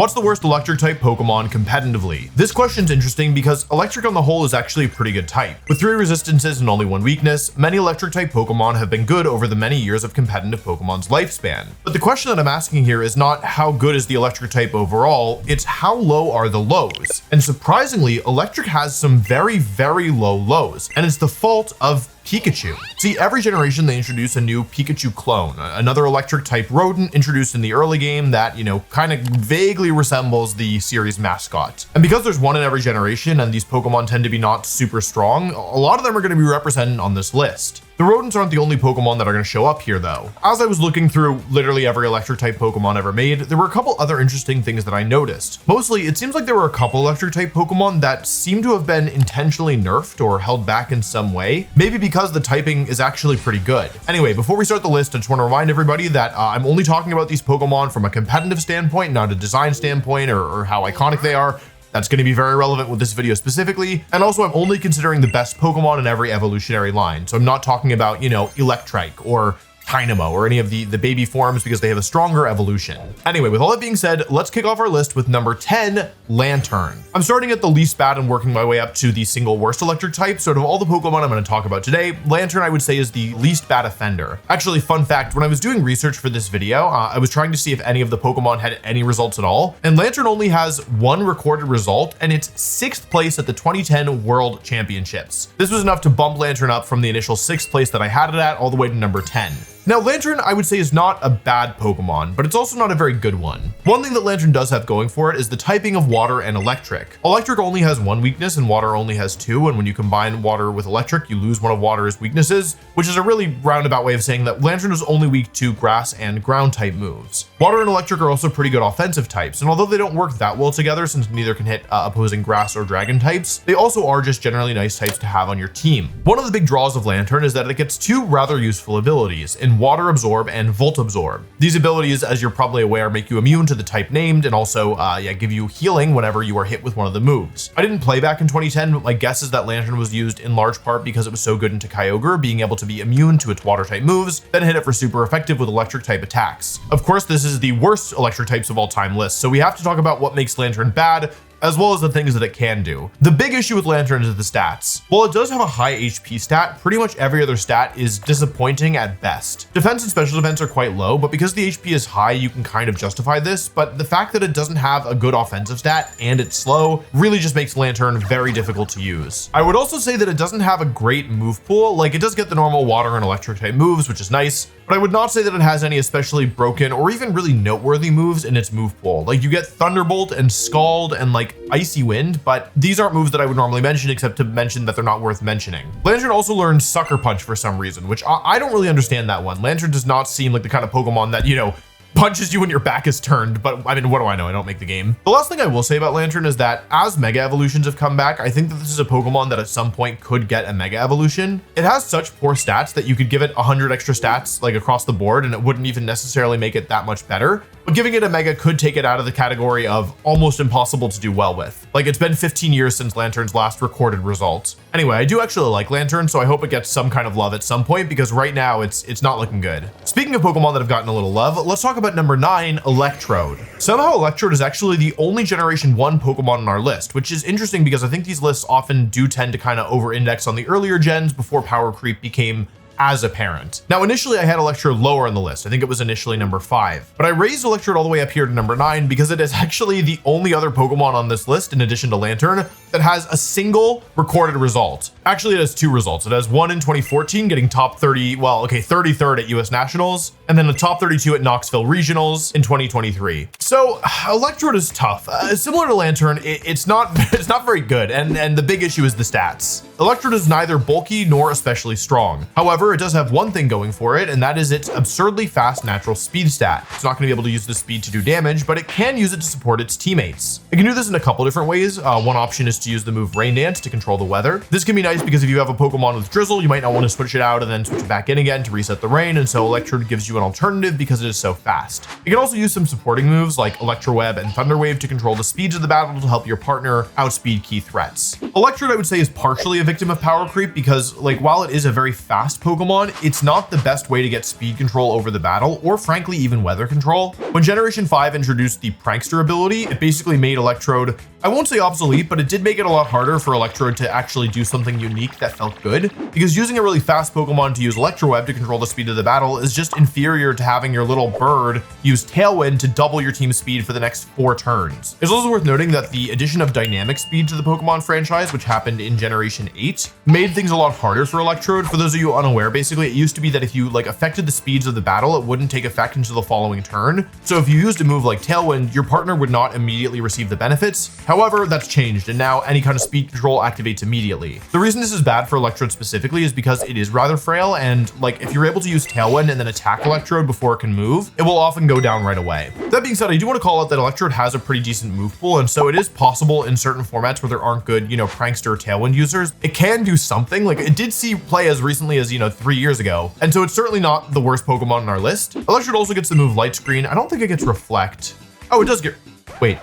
What's the worst electric type Pokemon competitively? This question's interesting because electric on the whole is actually a pretty good type. With 3 resistances and only 1 weakness, many electric type Pokemon have been good over the many years of competitive Pokemon's lifespan. But the question that I'm asking here is not how good is the electric type overall, it's how low are the lows. And surprisingly, electric has some very, very low lows, and it's the fault of Pikachu. See, every generation they introduce a new Pikachu clone, another electric type rodent introduced in the early game that, kind of vaguely resembles the series mascot. And because there's one in every generation and these Pokemon tend to be not super strong, a lot of them are going to be represented on this list. The rodents aren't the only Pokemon that are going to show up here though. As I was looking through literally every electric type Pokemon ever made, there were a couple other interesting things that I noticed. Mostly, it seems like there were a couple electric type Pokemon that seem to have been intentionally nerfed or held back in some way, maybe because the typing is actually pretty good. Anyway, before we start the list, I just want to remind everybody that I'm only talking about these Pokemon from a competitive standpoint, not a design standpoint or how iconic they are. That's going to be very relevant with this video specifically. And also, I'm only considering the best Pokemon in every evolutionary line. So I'm not talking about, Electrike or Dynamo or any of the baby forms because they have a stronger evolution. Anyway, with all that being said, let's kick off our list with number 10, Lantern. I'm starting at the least bad and working my way up to the single worst electric type. So out of all the Pokemon I'm going to talk about today, Lantern I would say is the least bad offender. Actually, fun fact, when I was doing research for this video, I was trying to see if any of the Pokemon had any results at all. And Lantern only has 1 recorded result and it's 6th place at the 2010 World Championships. This was enough to bump Lantern up from the initial 6th place that I had it at all the way to number 10. Now, Lantern, I would say, is not a bad Pokemon, but it's also not a very good one. One thing that Lantern does have going for it is the typing of water and electric. Electric only has 1 weakness and water only has 2, and when you combine water with electric, you lose one of water's weaknesses, which is a really roundabout way of saying that Lantern is only weak to grass and ground type moves. Water and electric are also pretty good offensive types, and although they don't work that well together since neither can hit opposing grass or dragon types, they also are just generally nice types to have on your team. One of the big draws of Lantern is that it gets 2 rather useful abilities in Water Absorb and Volt Absorb. These abilities, as you're probably aware, make you immune to the type named and also give you healing whenever you are hit with one of the moves. I didn't play back in 2010, but my guess is that Lantern was used in large part because it was so good into Kyogre, being able to be immune to its water type moves, then hit it for super effective with electric type attacks. Of course, this is the worst electric types of all time list, so we have to talk about what makes Lantern bad, as well as the things that it can do. The big issue with Lantern is the stats. While it does have a high HP stat, pretty much every other stat is disappointing at best. Defense and special defense are quite low, but because the HP is high, you can kind of justify this, but the fact that it doesn't have a good offensive stat and it's slow really just makes Lantern very difficult to use. I would also say that it doesn't have a great move pool. Like, it does get the normal water and electric type moves, which is nice, but I would not say that it has any especially broken or even really noteworthy moves in its move pool. Like, you get Thunderbolt and Scald and Icy Wind, but these aren't moves that I would normally mention except to mention that they're not worth mentioning. Lantern also learned Sucker Punch for some reason, which I don't really understand that one. Lantern does not seem like the kind of Pokemon that, punches you when your back is turned, but I mean, what do I know? I don't make the game. The last thing I will say about Lantern is that as Mega Evolutions have come back, I think that this is a Pokemon that at some point could get a Mega Evolution. It has such poor stats that you could give it 100 extra stats across the board and it wouldn't even necessarily make it that much better. But giving it a Mega could take it out of the category of almost impossible to do well with. It's been 15 years since Lantern's last recorded result. Anyway, I do actually like Lantern, so I hope it gets some kind of love at some point because right now it's not looking good. Speaking of Pokemon that have gotten a little love, let's talk about number 9, Electrode. Somehow Electrode is actually the only Generation 1 Pokemon on our list, which is interesting because I think these lists often do tend to kind of over-index on the earlier gens before power creep became as apparent. Now, initially I had Electrode lower on the list. I think it was initially number 5, but I raised Electrode all the way up here to number 9 because it is actually the only other Pokemon on this list, in addition to Lantern, that has a single recorded result. Actually, it has 2 results. It has one in 2014, getting top 30, 33rd at US Nationals, and then a top 32 at Knoxville Regionals in 2023. So Electrode is tough. Similar to Lantern, it's not very good, and the big issue is the stats. Electrode is neither bulky nor especially strong. However, it does have one thing going for it, and that is its absurdly fast natural speed stat. It's not going to be able to use the speed to do damage, but it can use it to support its teammates. It can do this in a couple different ways. One option is to use the move Rain Dance to control the weather. This can be nice because if you have a Pokemon with Drizzle, you might not want to switch it out and then switch it back in again to reset the rain, and so Electrode gives you an alternative because it is so fast. You can also use some supporting moves like Electro Web and Thunder Wave to control the speeds of the battle to help your partner outspeed key threats. Electrode, I would say, is partially a victim of power creep because while it is a very fast Pokemon, Pokemon, it's not the best way to get speed control over the battle, or frankly even weather control. When Generation 5 introduced the Prankster ability, it basically made Electrode, I won't say obsolete, but it did make it a lot harder for Electrode to actually do something unique that felt good, because using a really fast Pokemon to use Electro Web to control the speed of the battle is just inferior to having your little bird use Tailwind to double your team's speed for the next 4 turns. It's also worth noting that the addition of dynamic speed to the Pokemon franchise, which happened in Generation 8, made things a lot harder for Electrode. For those of you unaware, basically it used to be that if you affected the speeds of the battle, it wouldn't take effect until the following turn. So if you used a move like Tailwind, your partner would not immediately receive the benefits. However, that's changed, and now any kind of speed control activates immediately. The reason this is bad for Electrode specifically is because it is rather frail, and if you're able to use Tailwind and then attack Electrode before it can move, it will often go down right away. That being said, I do want to call out that Electrode has a pretty decent move pool, and so it is possible in certain formats where there aren't good, Prankster or Tailwind users, it can do something. It did see play as recently as, 3 years ago, and so it's certainly not the worst Pokemon on our list. Electrode also gets the move Light Screen. I don't think it gets Reflect. Oh, it does get, wait.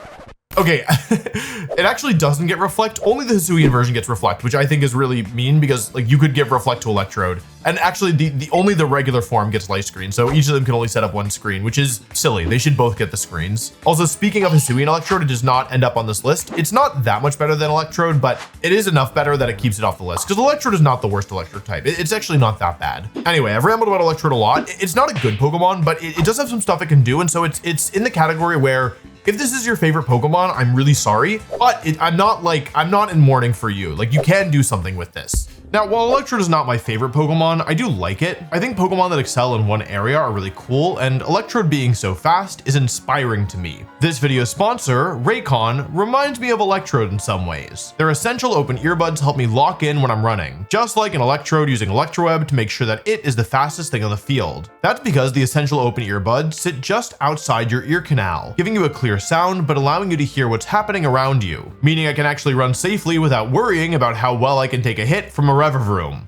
Okay, it actually doesn't get Reflect. Only the Hisuian version gets Reflect, which I think is really mean because you could give Reflect to Electrode. And actually only the regular form gets Light Screen. So each of them can only set up 1 screen, which is silly. They should both get the screens. Also, speaking of Hisuian Electrode, it does not end up on this list. It's not that much better than Electrode, but it is enough better that it keeps it off the list, because Electrode is not the worst electric type. It's actually not that bad. Anyway, I've rambled about Electrode a lot. It's not a good Pokemon, but it does have some stuff it can do. And so it's in the category where if this is your favorite Pokemon, I'm really sorry, but I'm not in mourning for you. You can do something with this. Now, while Electrode is not my favorite Pokemon, I do like it. I think Pokemon that excel in one area are really cool, and Electrode being so fast is inspiring to me. This video's sponsor, Raycon, reminds me of Electrode in some ways. Their essential open earbuds help me lock in when I'm running, just like an Electrode using Electroweb to make sure that it is the fastest thing on the field. That's because the essential open earbuds sit just outside your ear canal, giving you a clear sound but allowing you to hear what's happening around you, meaning I can actually run safely without worrying about how well I can take a hit from a Room.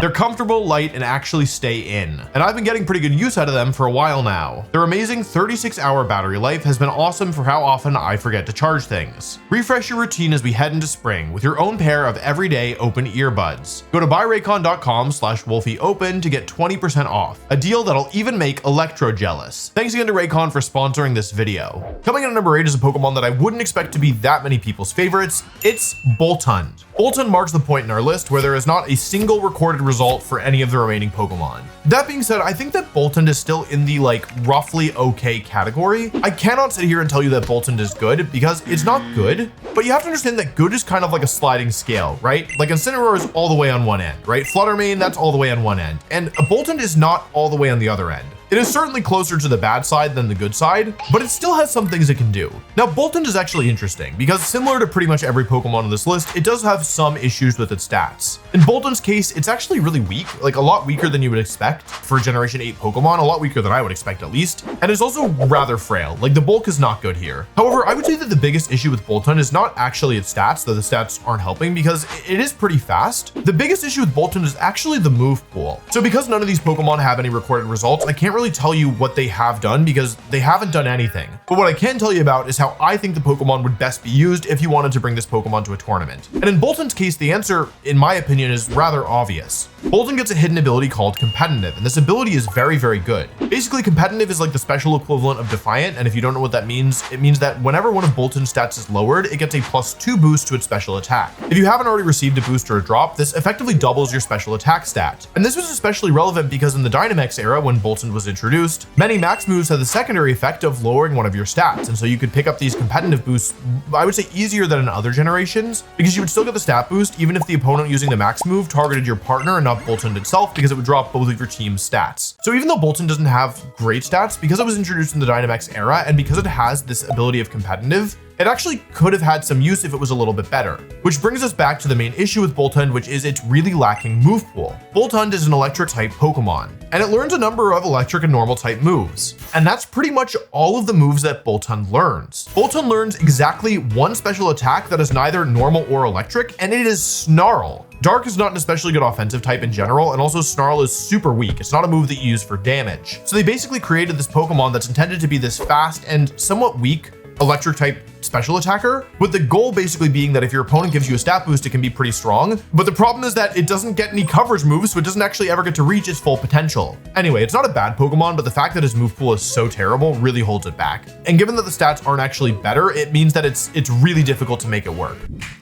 They're comfortable, light, and actually stay in. And I've been getting pretty good use out of them for a while now. Their amazing 36-hour battery life has been awesome for how often I forget to charge things. Refresh your routine as we head into spring with your own pair of everyday open earbuds. Go to buyraycon.com/WolfeyOpen to get 20% off, a deal that'll even make Electro jealous. Thanks again to Raycon for sponsoring this video. Coming in at number 8 is a Pokemon that I wouldn't expect to be that many people's favorites. It's Boltund. Boltund marks the point in our list where there is not a single recorded result for any of the remaining Pokemon. That being said, I think that Boltund is still in the roughly okay category. I cannot sit here and tell you that Boltund is good because it's not good, but you have to understand that good is kind of like a sliding scale, right? Incineroar is all the way on one end, right? Fluttermane, that's all the way on one end, and a Boltund is not all the way on the other end. It is certainly closer to the bad side than the good side, but it still has some things it can do. Now, Boltund is actually interesting because similar to pretty much every Pokemon on this list, it does have some issues with its stats. In Boltund's case, it's actually really weak, a lot weaker than you would expect for Generation 8 Pokemon, a lot weaker than I would expect at least, and it's also rather frail. The bulk is not good here. However, I would say that the biggest issue with Boltund is not actually its stats, though the stats aren't helping because it is pretty fast. The biggest issue with Boltund is actually the move pool. So because none of these Pokemon have any recorded results, I can't really tell you what they have done because they haven't done anything. But what I can tell you about is how I think the Pokemon would best be used if you wanted to bring this Pokemon to a tournament. And in Boltund's case, the answer, in my opinion, is rather obvious. Boltund gets a hidden ability called Competitive, and this ability is very, very good. Basically, Competitive is like the special equivalent of Defiant, and if you don't know what that means, it means that whenever one of Boltund's stats is lowered, it gets a +2 boost to its special attack. If you haven't already received a boost or a drop, this effectively doubles your special attack stat. And this was especially relevant because in the Dynamax era, when Boltund was introduced, many max moves had the secondary effect of lowering one of your stats, and so you could pick up these competitive boosts, I would say easier than in other generations, because you would still get the stat boost even if the opponent using the max move targeted your partner and not Boltund itself, because it would drop both of your team's stats. So even though Boltund doesn't have great stats, because it was introduced in the Dynamax era and because it has this ability of competitive, it actually could have had some use if it was a little bit better. Which brings us back to the main issue with Boltund, which is its really lacking move pool. Boltund is an electric type Pokemon, and it learns a number of electric and normal type moves. And that's pretty much all of the moves that Boltund learns. Boltund learns exactly one special attack that is neither normal or electric, and it is Snarl. Dark is not an especially good offensive type in general, and also Snarl is super weak. It's not a move that you use for damage. So they basically created this Pokemon that's intended to be this fast and somewhat weak electric type special attacker, with the goal basically being that if your opponent gives you a stat boost, it can be pretty strong. But the problem is that it doesn't get any coverage moves, so it doesn't actually ever get to reach its full potential. Anyway, it's not a bad Pokemon, but the fact that his move pool is so terrible really holds it back. And given that the stats aren't actually better, it means that it's really difficult to make it work.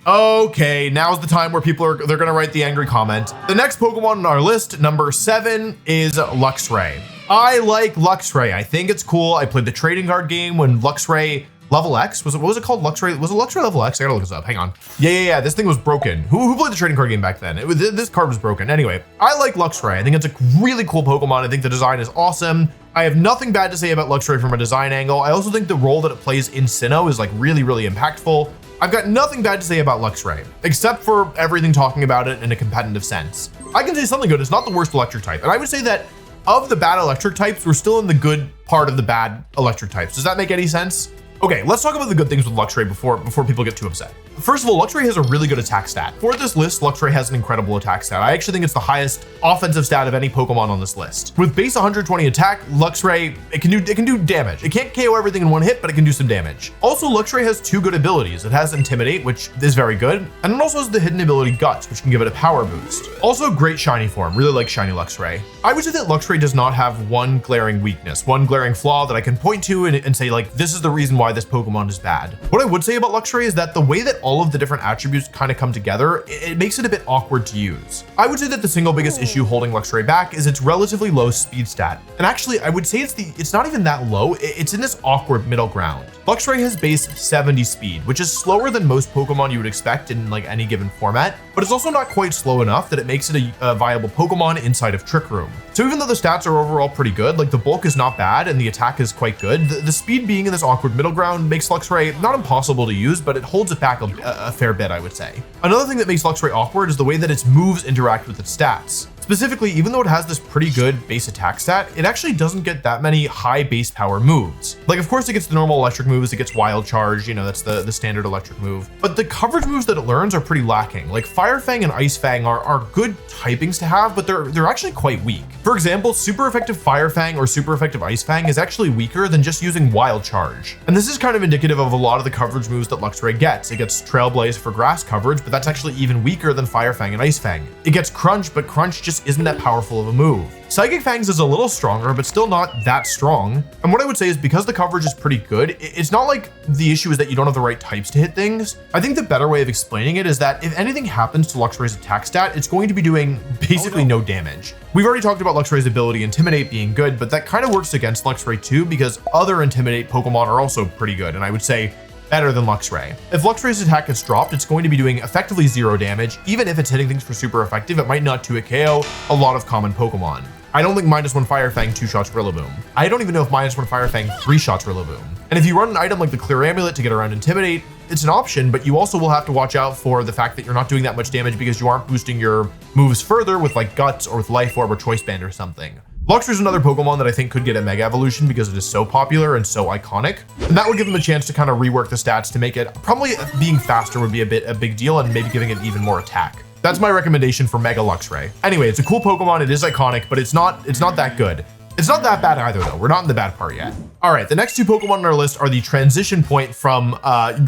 Okay, now's the time where they're gonna write the angry comment. The next Pokemon on our list, number 7, is Luxray. I like Luxray. I think it's cool. I played the trading card game when Luxray Level X, what was it called? Luxray, was it Luxray Level X? I gotta look this up, hang on. Yeah, this thing was broken. Who played the trading card game back then? This card was broken. Anyway, I like Luxray. I think it's a really cool Pokemon. I think the design is awesome. I have nothing bad to say about Luxray from a design angle. I also think the role that it plays in Sinnoh is like really impactful. I've got nothing bad to say about Luxray, except for everything talking about it in a competitive sense. I can say something good, it's not the worst electric type. And I would say that of the bad electric types, we're still in the good part of the bad electric types. Does that make any sense? Okay, let's talk about the good things with Luxray before people get too upset. First of all, Luxray has a really good attack stat. For this list, Luxray has an incredible attack stat. I actually think it's the highest offensive stat of any Pokemon on this list. With base 120 attack, Luxray, it can do damage. It can't KO everything in one hit, but it can do some damage. Also, Luxray has 2 good abilities. It has Intimidate, which is very good, and it also has the hidden ability Guts, which can give it a power boost. Also, great shiny form. Really like shiny Luxray. I would say that Luxray does not have one glaring weakness, one glaring flaw that I can point to and say like, this is the reason why this Pokemon is bad. What I would say about Luxray is that the way that all of the different attributes kind of come together, it makes it a bit awkward to use. I would say that the single biggest issue holding Luxray back is its relatively low speed stat. And actually, I would say it's not even that low. It's in this awkward middle ground. Luxray has base 70 speed, which is slower than most Pokemon you would expect in like any given format, but it's also not quite slow enough that it makes it a viable Pokemon inside of Trick Room. So even though the stats are overall pretty good, like the bulk is not bad and the attack is quite good, the speed being in this awkward middle ground makes Luxray not impossible to use, but it holds it back a fair bit, I would say. Another thing that makes Luxray awkward is the way that its moves interact with its stats. Specifically, even though it has this pretty good base attack stat, it actually doesn't get that many high base power moves. Like, of course, it gets the normal electric moves, it gets Wild Charge, you know, that's the standard electric move. But the coverage moves that it learns are pretty lacking. Like, Fire Fang and Ice Fang are good typings to have, but they're actually quite weak. For example, super effective Fire Fang or super effective Ice Fang is actually weaker than just using Wild Charge. And this is kind of indicative of a lot of the coverage moves that Luxray gets. It gets Trailblaze for grass coverage, but that's actually even weaker than Fire Fang and Ice Fang. It gets Crunch, but Crunch just isn't that powerful of a move. Psychic Fangs is a little stronger, but still not that strong. And what I would say is because the coverage is pretty good, it's not like the issue is that you don't have the right types to hit things. I think the better way of explaining it is that if anything happens to Luxray's attack stat, it's going to be doing basically no damage. We've already talked about Luxray's ability Intimidate being good, but that kind of works against Luxray too, because other Intimidate Pokemon are also pretty good, and I would say better than Luxray. If Luxray's attack gets dropped, it's going to be doing effectively 0 damage. Even if it's hitting things for super effective, it might not 2-hit KO a lot of common Pokemon. I don't think -1 Fire Fang 2-shots Rillaboom. I don't even know if -1 Fire Fang 3-shots Rillaboom. And if you run an item like the Clear Amulet to get around Intimidate, it's an option, but you also will have to watch out for the fact that you're not doing that much damage because you aren't boosting your moves further with like Guts or with Life Orb or Choice Band or something. Luxray is another Pokemon that I think could get a Mega Evolution because it is so popular and so iconic. And that would give them a chance to kind of rework the stats to make it probably being faster would be a big deal and maybe giving it even more attack. That's my recommendation for Mega Luxray. Anyway, it's a cool Pokemon. It is iconic, but it's not that good. It's not that bad either though. We're not in the bad part yet. All right, the next 2 Pokemon on our list are the transition point from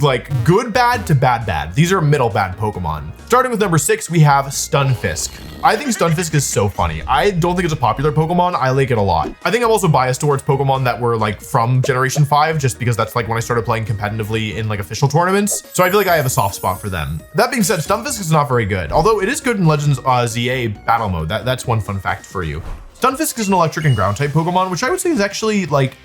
like good bad to bad bad. These are middle bad Pokemon. Starting with number 6, we have Stunfisk. I think Stunfisk is so funny. I don't think it's a popular Pokemon. I like it a lot. I think I'm also biased towards Pokemon that were like from Generation 5, just because that's like when I started playing competitively in like official tournaments. So I feel like I have a soft spot for them. That being said, Stunfisk is not very good, although it is good in Legends ZA battle mode. That's one fun fact for you. Stunfisk is an electric and ground type Pokemon, which I would say is actually like,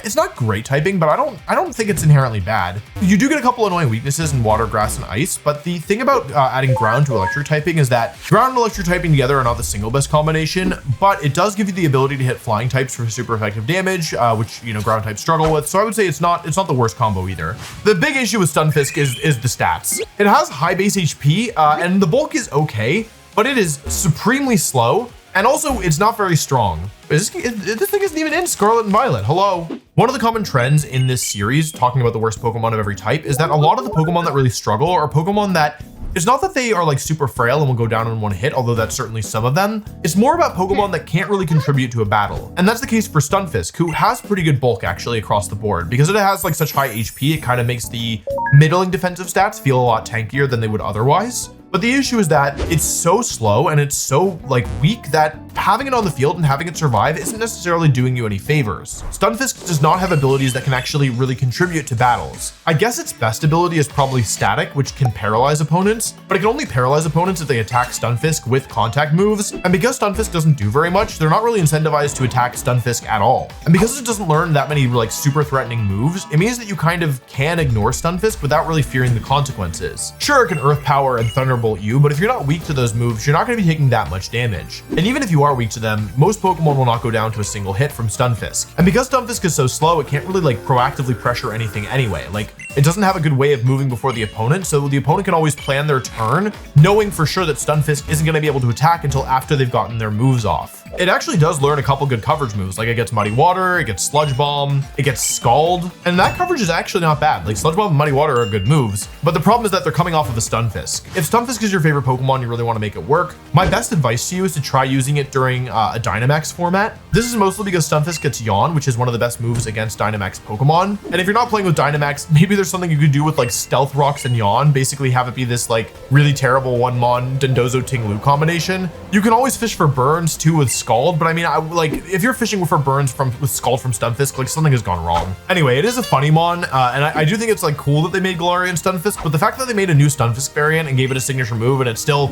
it's not great typing, but I don't think it's inherently bad. You do get a couple annoying weaknesses in water, grass, and ice, but the thing about adding ground to electric typing is that ground and electric typing together are not the single best combination, but it does give you the ability to hit flying types for super effective damage, which, you know, ground types struggle with. So I would say it's not the worst combo either. The big issue with Stunfisk is the stats. It has high base HP, and the bulk is okay, but it is supremely slow. And also, it's not very strong. This thing isn't even in Scarlet and Violet. Hello. One of the common trends in this series, talking about the worst Pokemon of every type, is that a lot of the Pokemon that really struggle are Pokemon that It's not that they are like super frail and will go down in one hit, although that's certainly some of them. It's more about Pokemon that can't really contribute to a battle. And that's the case for Stunfisk, who has pretty good bulk actually across the board. Because it has like such high HP, it kind of makes the middling defensive stats feel a lot tankier than they would otherwise. But the issue is that it's so slow and it's so like weak that having it on the field and having it survive isn't necessarily doing you any favors. Stunfisk does not have abilities that can actually really contribute to battles. I guess its best ability is probably Static, which can paralyze opponents, but it can only paralyze opponents if they attack Stunfisk with contact moves. And because Stunfisk doesn't do very much, they're not really incentivized to attack Stunfisk at all. And because it doesn't learn that many like super threatening moves, it means that you kind of can ignore Stunfisk without really fearing the consequences. Sure, it can Earth Power and Thunderbolt you, but if you're not weak to those moves, you're not going to be taking that much damage. And even if you are weak to them, most Pokemon will not go down to a single hit from Stunfisk. And because Stunfisk is so slow, it can't really like proactively pressure anything anyway. Like it doesn't have a good way of moving before the opponent, so the opponent can always plan their turn, knowing for sure that Stunfisk isn't going to be able to attack until after they've gotten their moves off. It actually does learn a couple good coverage moves, like it gets Muddy Water, it gets Sludge Bomb, it gets Scald, and that coverage is actually not bad. Like Sludge Bomb and Muddy Water are good moves, but the problem is that they're coming off of a Stunfisk. If Stunfisk is your favorite Pokemon, you really want to make it work, my best advice to you is to try using it during a Dynamax format. This is mostly because Stunfisk gets Yawn, which is one of the best moves against Dynamax Pokemon. And if you're not playing with Dynamax, maybe there's something you could do with like Stealth Rocks and Yawn, basically have it be this like really terrible one-mon Dondozo Ting-Lu combination. You can always fish for burns too with Scald, but I mean, like if you're fishing for burns with Scald from Stunfisk, like something has gone wrong. Anyway, it is a funny mon, and I do think it's like cool that they made Galarian Stunfisk, but the fact that they made a new Stunfisk variant and gave it a signature move and it's still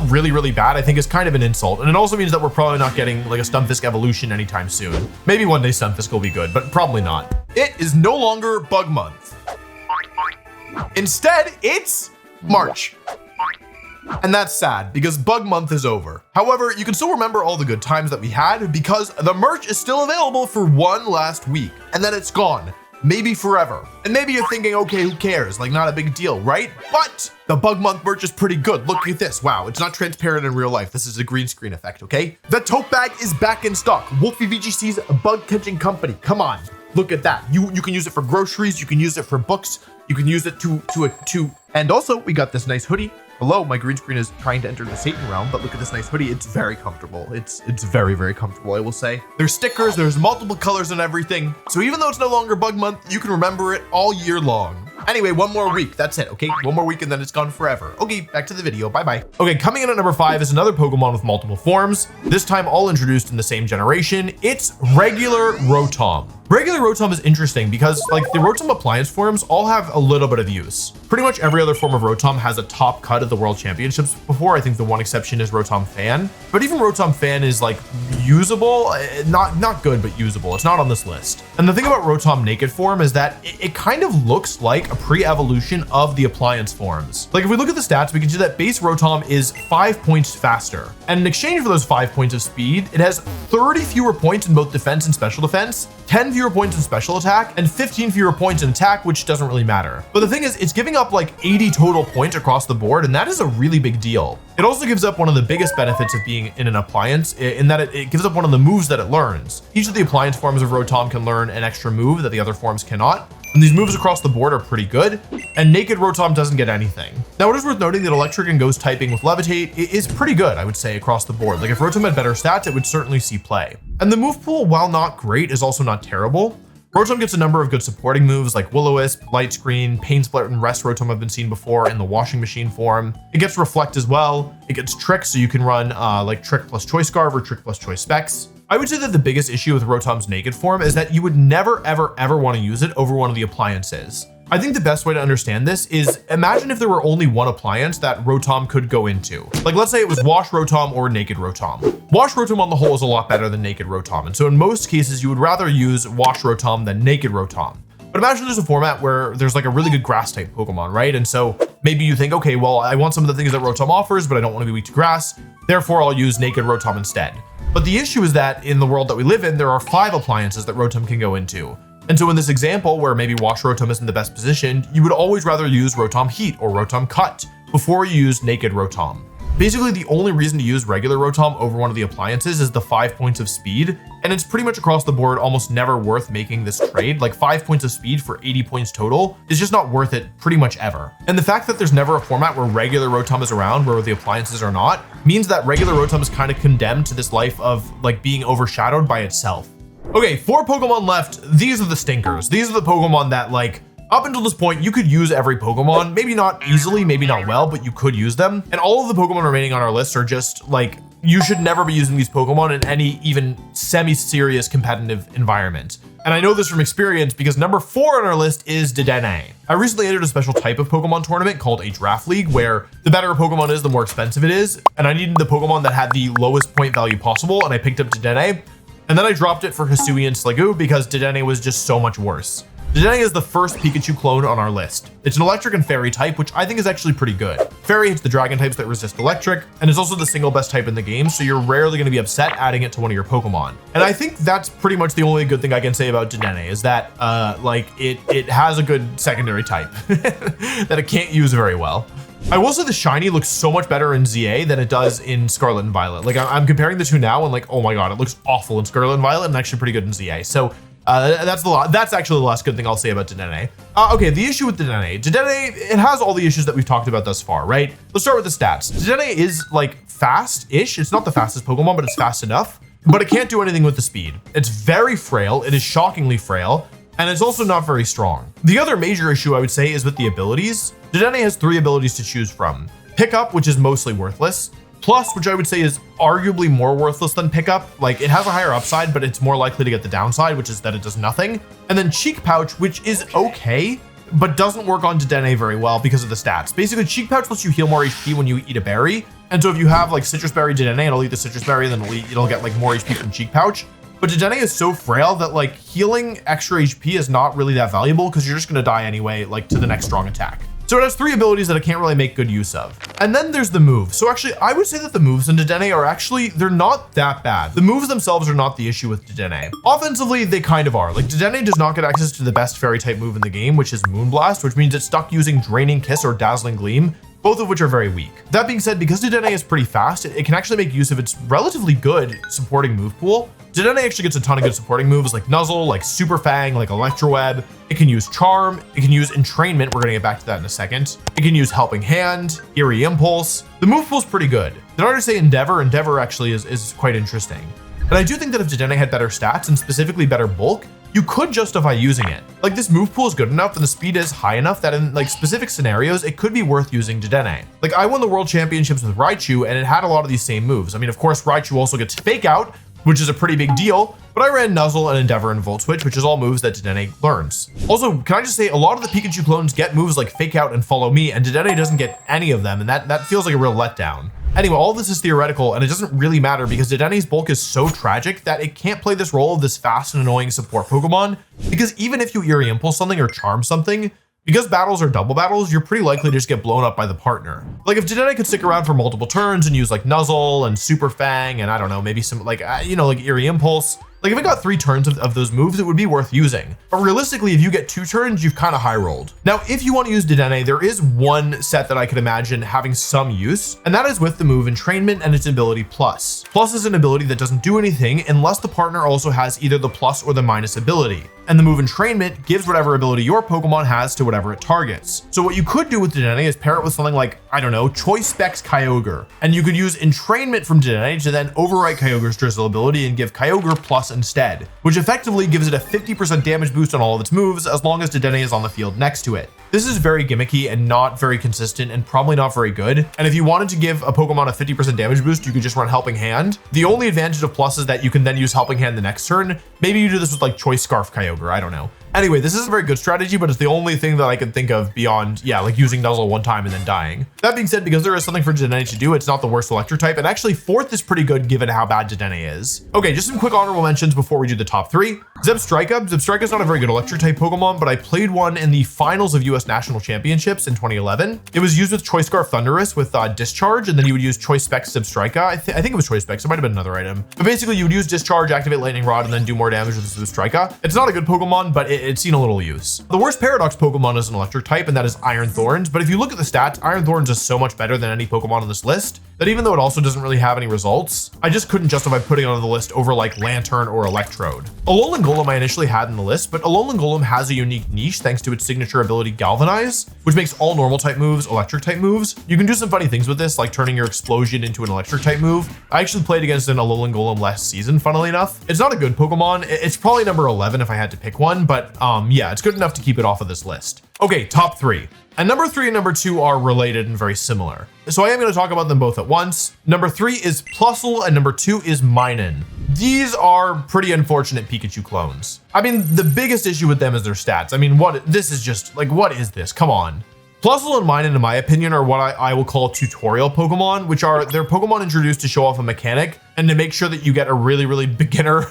really, really bad, I think is kind of an insult. And it also means that we're probably not getting like a Stunfisk evolution anytime soon. Maybe one day Stunfisk will be good, but probably not. It is no longer Bug Month. Instead, it's March. And that's sad because Bug Month is over. However, you can still remember all the good times that we had because the merch is still available for one last week and then it's gone. Maybe forever. And maybe you're thinking, okay, who cares? Like not a big deal, right? But the Bug Month merch is pretty good. Look at this. Wow, it's not transparent in real life. This is a green screen effect, okay? The tote bag is back in stock. WolfeyVGC's bug catching company. Come on, look at that. You can use it for groceries. You can use it for books. You can use it to and also we got this nice hoodie. Hello, my green screen is trying to enter the Satan realm, but look at this nice hoodie. It's very comfortable. It's very, very comfortable, I will say. There's stickers, there's multiple colors and everything. So even though it's no longer Bug Month, you can remember it all year long. Anyway, one more week. That's it, okay? One more week and then it's gone forever. Okay, back to the video. Bye-bye. Okay, coming in at number 5 is another Pokemon with multiple forms, this time all introduced in the same generation. It's regular Rotom. Regular Rotom is interesting because like the Rotom appliance forms all have a little bit of use. Pretty much every other form of Rotom has a top cut at the World Championships before. I think the one exception is Rotom Fan, but even Rotom Fan is like usable, not good, but usable. It's not on this list. And the thing about Rotom Naked form is that it kind of looks like a pre-evolution of the appliance forms. Like if we look at the stats, we can see that base Rotom is 5 points faster. And in exchange for those 5 points of speed, it has 30 fewer points in both defense and special defense, 10 fewer points in special attack, and 15 fewer points in attack, which doesn't really matter. But the thing is, it's giving up like 80 total points across the board, and that is a really big deal. It also gives up one of the biggest benefits of being in an appliance in that it gives up one of the moves that it learns. Each of the appliance forms of Rotom can learn an extra move that the other forms cannot. And these moves across the board are pretty good, and Naked Rotom doesn't get anything. Now, it is worth noting that Electric and Ghost typing with Levitate is pretty good, I would say, across the board. Like if Rotom had better stats, it would certainly see play. And the move pool, while not great, is also not terrible. Rotom gets a number of good supporting moves like Will-O-Wisp, Light Screen, Pain Split, and Rest Rotom have been seen before in the Washing Machine form. It gets Reflect as well. It gets Trick, so you can run like Trick plus Choice Scarf or Trick plus Choice Specs. I would say that the biggest issue with Rotom's Naked form is that you would never, ever want to use it over one of the appliances. I think the best way to understand this is imagine if there were only one appliance that Rotom could go into. Like let's say it was Wash Rotom or Naked Rotom. Wash Rotom on the whole is a lot better than Naked Rotom. And so in most cases, you would rather use Wash Rotom than Naked Rotom. But imagine there's a format where there's like a really good grass type Pokemon, right? And so maybe you think, okay, well, I want some of the things that Rotom offers, but I don't want to be weak to grass. Therefore, I'll use Naked Rotom instead. But the issue is that in the world that we live in, there are 5 appliances that Rotom can go into. And so in this example, where maybe Wash Rotom isn't the best positioned, you would always rather use Rotom Heat or Rotom Cut before you use Naked Rotom. Basically, the only reason to use regular Rotom over one of the appliances is the 5 points of speed, and it's pretty much across the board almost never worth making this trade. Like 5 points of speed for 80 points total is just not worth it pretty much ever. And the fact that there's never a format where regular Rotom is around where the appliances are not means that regular Rotom is kind of condemned to this life of like being overshadowed by itself. Okay, 4 Pokemon left. These are the stinkers. These are the Pokemon that like up until this point, you could use every Pokemon, maybe not easily, maybe not well, but you could use them. And all of the Pokemon remaining on our list are just like, you should never be using these Pokemon in any even semi-serious competitive environment. And I know this from experience because number 4 on our list is Dedenne. I recently entered a special type of Pokemon tournament called a Draft League, where the better a Pokemon is, the more expensive it is. And I needed the Pokemon that had the lowest point value possible, and I picked up Dedenne. And then I dropped it for Hisui and Sliggoo because Dedenne was just so much worse. Dedenne is the first Pikachu clone on our list. It's an electric and fairy type, which I think is actually pretty good. Fairy hits the dragon types that resist electric, and it's also the single best type in the game, so you're rarely going to be upset adding it to one of your Pokemon. And I think that's pretty much the only good thing I can say about Dedenne is that like it has a good secondary type that it can't use very well. I will say the shiny looks so much better in ZA than it does in Scarlet and Violet. Like I'm comparing the two now and like, oh my God, it looks awful in Scarlet and Violet and actually pretty good in ZA. So that's actually the last good thing I'll say about Dedenne. Okay, the issue with Dedenne, it has all the issues that we've talked about thus far, right? Let's start with the stats. Dedenne is like fast-ish. It's not the fastest Pokemon, but it's fast enough. But it can't do anything with the speed. It's very frail. It is shockingly frail. And it's also not very strong. The other major issue I would say is with the abilities. Dedenne has 3 abilities to choose from. Pickup, which is mostly worthless. Plus, which I would say is arguably more worthless than Pickup. Like it has a higher upside, but it's more likely to get the downside, which is that it does nothing. And then Cheek Pouch, which is okay, but doesn't work on Dedenne very well because of the stats. Basically, Cheek Pouch lets you heal more HP when you eat a berry. And so if you have like Citrus Berry Dedenne, it'll eat the Citrus Berry and then it'll get like more HP from Cheek Pouch. But Dedenne is so frail that like healing extra HP is not really that valuable because you're just gonna die anyway, like to the next strong attack. So it has 3 abilities that it can't really make good use of. And then there's the moves. So actually, I would say that the moves in Dedenne are actually, they're not that bad. The moves themselves are not the issue with Dedenne. Offensively, they kind of are. Like Dedenne does not get access to the best fairy type move in the game, which is Moonblast, which means it's stuck using Draining Kiss or Dazzling Gleam, both of which are very weak. That being said, because Dedenne is pretty fast, it can actually make use of its relatively good supporting move pool. Dedenne actually gets a ton of good supporting moves like Nuzzle, like Super Fang, like Electro Web. It can use Charm. It can use Entrainment. We're gonna get back to that in a second. It can use Helping Hand, Eerie Impulse. The move pool's pretty good. Did I already say Endeavor? Endeavor actually is quite interesting. And I do think that if Dedenne had better stats and specifically better bulk, you could justify using it. Like this move pool is good enough and the speed is high enough that in like specific scenarios, it could be worth using Dedenne. Like I won the world championships with Raichu and it had a lot of these same moves. I mean, of course, Raichu also gets Fake Out, which is a pretty big deal, but I ran Nuzzle and Endeavor and Volt Switch, which is all moves that Dedenne learns. Also, can I just say a lot of the Pikachu clones get moves like Fake Out and Follow Me, and Dedenne doesn't get any of them, and that feels like a real letdown. Anyway, all this is theoretical, and it doesn't really matter because Dedenne's bulk is so tragic that it can't play this role of this fast and annoying support Pokemon, because even if you Eerie Impulse something or Charm something, because battles are double battles, you're pretty likely to just get blown up by the partner. Like if Dedenne could stick around for multiple turns and use like Nuzzle and Super Fang and I don't know, maybe some like, like Eerie Impulse, like if it got 3 turns of those moves, it would be worth using. But realistically, if you get 2 turns, you've kind of high rolled. Now, if you want to use Dedenne, there is one set that I could imagine having some use, and that is with the move Entrainment and its ability Plus. Plus is an ability that doesn't do anything unless the partner also has either the plus or the minus ability. And the move Entrainment gives whatever ability your Pokemon has to whatever it targets. So what you could do with Dedenne is pair it with something like, I don't know, Choice Specs Kyogre. And you could use Entrainment from Dedenne to then overwrite Kyogre's Drizzle ability and give Kyogre Plus instead, which effectively gives it a 50% damage boost on all of its moves as long as Dedenne is on the field next to it. This is very gimmicky and not very consistent and probably not very good. And if you wanted to give a Pokemon a 50% damage boost, you could just run Helping Hand. The only advantage of Plus is that you can then use Helping Hand the next turn. Maybe you do this with like Choice Scarf Kyogre, I don't know. Anyway, this is a very good strategy, but it's the only thing that I can think of beyond, like using Nuzzle one time and then dying. That being said, because there is something for Dedenne to do, it's not the worst electric type, and actually 4th is pretty good given how bad Dedenne is. Okay, just some quick honorable mentions before we do the top 3. Zebstrika. Zebstrika is not a very good electric type Pokemon, but I played one in the finals of US National Championships in 2011. It was used with Choice Scarf Thundurus with Discharge, and then you would use Choice Specs Zebstrika. I think it was Choice Specs, it might have been another item. But basically you would use Discharge, activate Lightning Rod, and then do more damage with Zebstrika. It's not a good Pokemon, but it's seen a little use. The worst Paradox Pokemon is an electric type, and that is Iron Thorns. But if you look at the stats, Iron Thorns is so much better than any Pokemon on this list that even though it also doesn't really have any results, I just couldn't justify putting it on the list over like Lantern or Electrode. Alolan Golem I initially had in the list, but Alolan Golem has a unique niche thanks to its signature ability Galvanize, which makes all normal type moves electric type moves. You can do some funny things with this, like turning your Explosion into an electric type move. I actually played against an Alolan Golem last season, funnily enough. It's not a good Pokemon. It's probably number 11 if I had to pick one, but yeah, it's good enough to keep it off of this list. Okay, top 3. And number 3 and number 2 are related and very similar. So I am going to talk about them both at once. Number 3 is Plusle and number 2 is Minun. These are pretty unfortunate Pikachu clones. I mean, the biggest issue with them is their stats. I mean, this is just like, what is this? Come on. Plusle and Minun, in my opinion, are what I will call tutorial Pokemon, which are they're Pokemon introduced to show off a mechanic and to make sure that you get a really, really beginner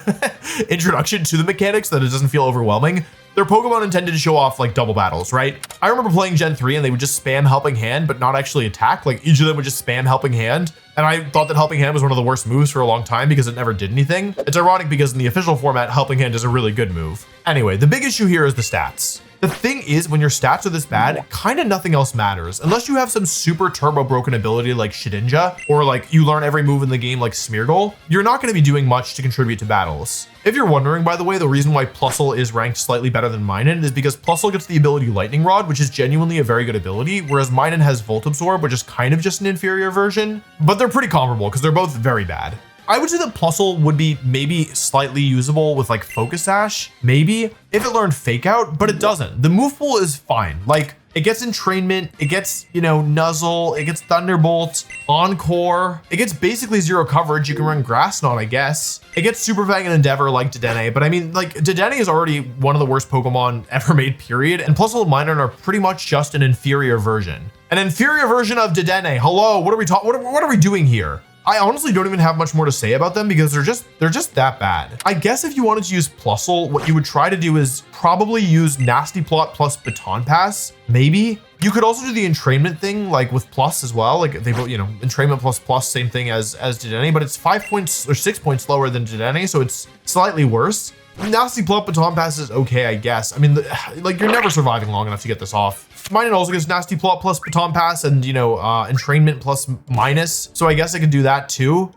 introduction to the mechanics, that it doesn't feel overwhelming. They're Pokemon intended to show off like double battles, right? I remember playing Gen 3 and they would just spam Helping Hand, but not actually attack. Like each of them would just spam Helping Hand. And I thought that Helping Hand was one of the worst moves for a long time because it never did anything. It's ironic because in the official format, Helping Hand is a really good move. Anyway, the big issue here is the stats. The thing is, when your stats are this bad, kind of nothing else matters. Unless you have some super turbo broken ability like Shedinja, or like you learn every move in the game like Smeargle, you're not going to be doing much to contribute to battles. If you're wondering, by the way, the reason why Plusle is ranked slightly better than Minun is because Plusle gets the ability Lightning Rod, which is genuinely a very good ability, whereas Minun has Volt Absorb, which is kind of just an inferior version. But they're pretty comparable because they're both very bad. I would say that Plusle would be maybe slightly usable with like Focus Sash, maybe, if it learned Fake Out, but it doesn't. The move pool is fine. Like, it gets Entrainment, it gets, you know, Nuzzle, it gets Thunderbolt, Encore, it gets basically 0 coverage. You can run Grass Knot, I guess. It gets Super Fang and Endeavor like Dedenne, but I mean, like, Dedenne is already one of the worst Pokemon ever made, period, and Plusle and Minun are pretty much just an inferior version. An inferior version of Dedenne. Hello, what are we doing here? I honestly don't even have much more to say about them because they're just that bad. I guess if you wanted to use Plusle, what you would try to do is probably use Nasty Plot plus Baton Pass, maybe. You could also do the entrainment thing, like with Plus as well. Like they both, you know, entrainment plus, same thing as Dedenne, but it's 5 points or 6 points lower than Dedenne, so it's slightly worse. Nasty Plot Baton Pass is okay, I guess. I mean, like you're never surviving long enough to get this off. Minun also gets Nasty Plot plus Baton Pass and, you know, Entrainment plus minus. So I guess I could do that too.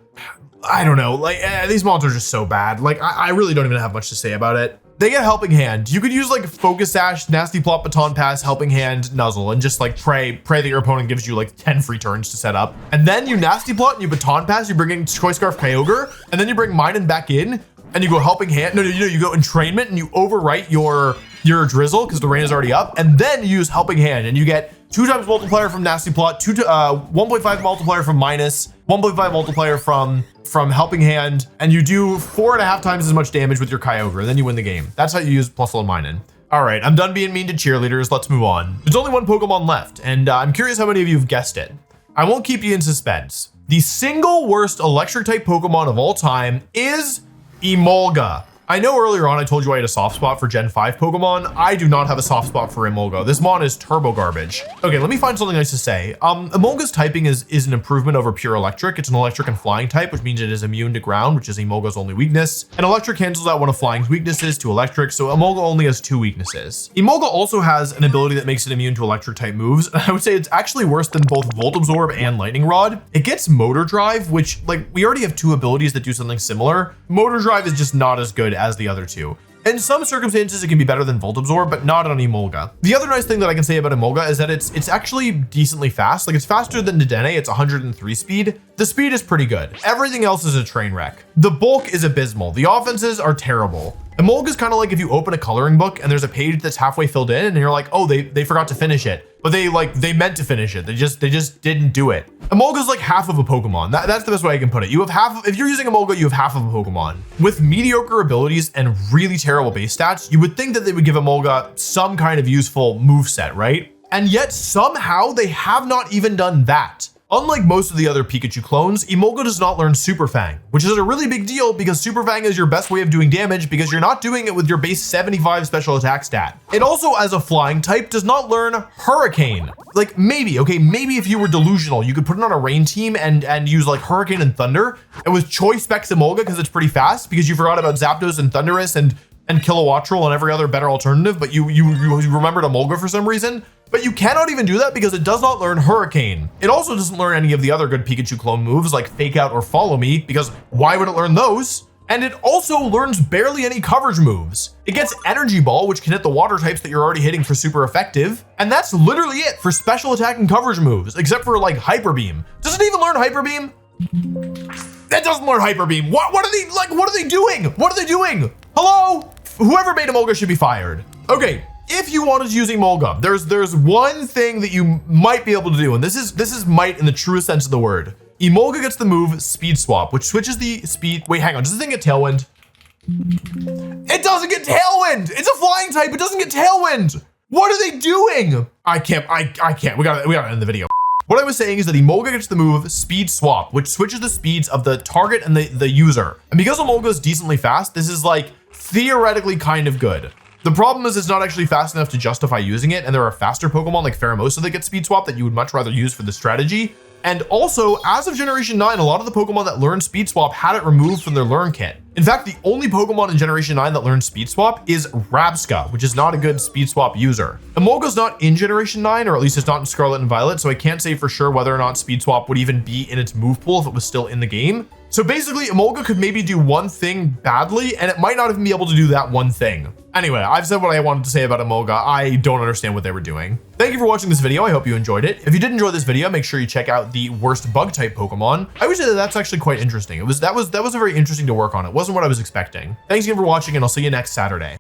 I don't know, like these monsters are just so bad. Like I really don't even have much to say about it. They get Helping Hand. You could use like Focus Sash, Nasty Plot, Baton Pass, Helping Hand, Nuzzle, and just like pray that your opponent gives you like 10 free turns to set up. And then you Nasty Plot and you Baton Pass, you bring in Choice Scarf Kyogre, and then you bring Minun back in and you go Helping Hand. No, you go Entrainment and you overwrite your Drizzle because the rain is already up, and then you use Helping Hand and you get 2 times multiplier from Nasty Plot, 1.5 multiplier from minus, 1.5 multiplier from Helping Hand, and you do 4.5 times as much damage with your Kyogre, and then you win the game. That's how you use Plusle and Minun. All right, I'm done being mean to cheerleaders. Let's move on. There's only one Pokemon left, and I'm curious how many of you have guessed it. I won't keep you in suspense. The single worst electric type Pokemon of all time is Emolga. I know earlier on I told you I had a soft spot for Gen 5 Pokemon. I do not have a soft spot for Emolga. This mon is turbo garbage. Okay, let me find something nice to say. Emolga's typing is an improvement over pure electric. It's an electric and flying type, which means it is immune to ground, which is Emolga's only weakness. And electric cancels out one of flying's weaknesses to electric, so Emolga only has 2 weaknesses. Emolga also has an ability that makes it immune to electric type moves. And I would say it's actually worse than both Volt Absorb and Lightning Rod. It gets Motor Drive, which like we already have 2 abilities that do something similar. Motor Drive is just not as good as the other 2. In some circumstances, it can be better than Volt Absorb, but not on Emolga. The other nice thing that I can say about Emolga is that it's actually decently fast. Like it's faster than Dedenne. It's 103 speed. The speed is pretty good. Everything else is a train wreck. The bulk is abysmal. The offenses are terrible. Emolga is kind of like if you open a coloring book and there's a page that's halfway filled in and you're like, oh, they forgot to finish it. But they meant to finish it. They just didn't do it. Emolga's like half of a Pokemon. That's the best way I can put it. You have half, if you're using Emolga, you have half of a Pokemon. With mediocre abilities and really terrible base stats, you would think that they would give Emolga some kind of useful moveset, right? And yet somehow they have not even done that. Unlike most of the other Pikachu clones, Emolga does not learn Super Fang, which is a really big deal because Super Fang is your best way of doing damage because you're not doing it with your base 75 special attack stat. It also, as a flying type, does not learn Hurricane. Like maybe if you were delusional, you could put it on a rain team and use like Hurricane and Thunder. And with Choice Specs Emolga because it's pretty fast because you forgot about Zapdos and Thundurus and and Kilowattrel and every other better alternative, but you remembered Emolga for some reason. But you cannot even do that because it does not learn Hurricane. It also doesn't learn any of the other good Pikachu clone moves like Fake Out or Follow Me, because why would it learn those? And it also learns barely any coverage moves. It gets Energy Ball, which can hit the water types that you're already hitting for super effective. And that's literally it for special attack and coverage moves, except for like Hyper Beam. Does it even learn Hyper Beam? That doesn't learn Hyper Beam. What are they like? What are they doing? What are they doing? Hello? Whoever made Emolga should be fired. Okay. If you wanted to use Emolga, there's one thing that you might be able to do, and this is might in the truest sense of the word. Emolga gets the move Speed Swap, which switches the speed. Wait, hang on. Does this thing get Tailwind? It doesn't get Tailwind. It's a flying type. It doesn't get Tailwind. What are they doing? I can't. We gotta end the video. What I was saying is that Emolga gets the move Speed Swap, which switches the speeds of the target and the user. And because Emolga is decently fast, this is like theoretically kind of good. The problem is it's not actually fast enough to justify using it, and there are faster Pokemon like Pheromosa that get Speed Swap that you would much rather use for the strategy. And also, as of Generation 9, a lot of the Pokemon that learn Speed Swap had it removed from their Learn Kit. In fact, the only Pokemon in Generation 9 that learns Speed Swap is Rabsca, which is not a good Speed Swap user. Emolga's not in Generation 9, or at least it's not in Scarlet and Violet, so I can't say for sure whether or not Speed Swap would even be in its move pool if it was still in the game. So basically, Emolga could maybe do one thing badly, and it might not even be able to do that one thing. Anyway, I've said what I wanted to say about Emolga. I don't understand what they were doing. Thank you for watching this video. I hope you enjoyed it. If you did enjoy this video, make sure you check out the worst bug type Pokemon. I would say that that's actually quite interesting. That was very interesting to work on. It wasn't what I was expecting. Thanks again for watching, and I'll see you next Saturday.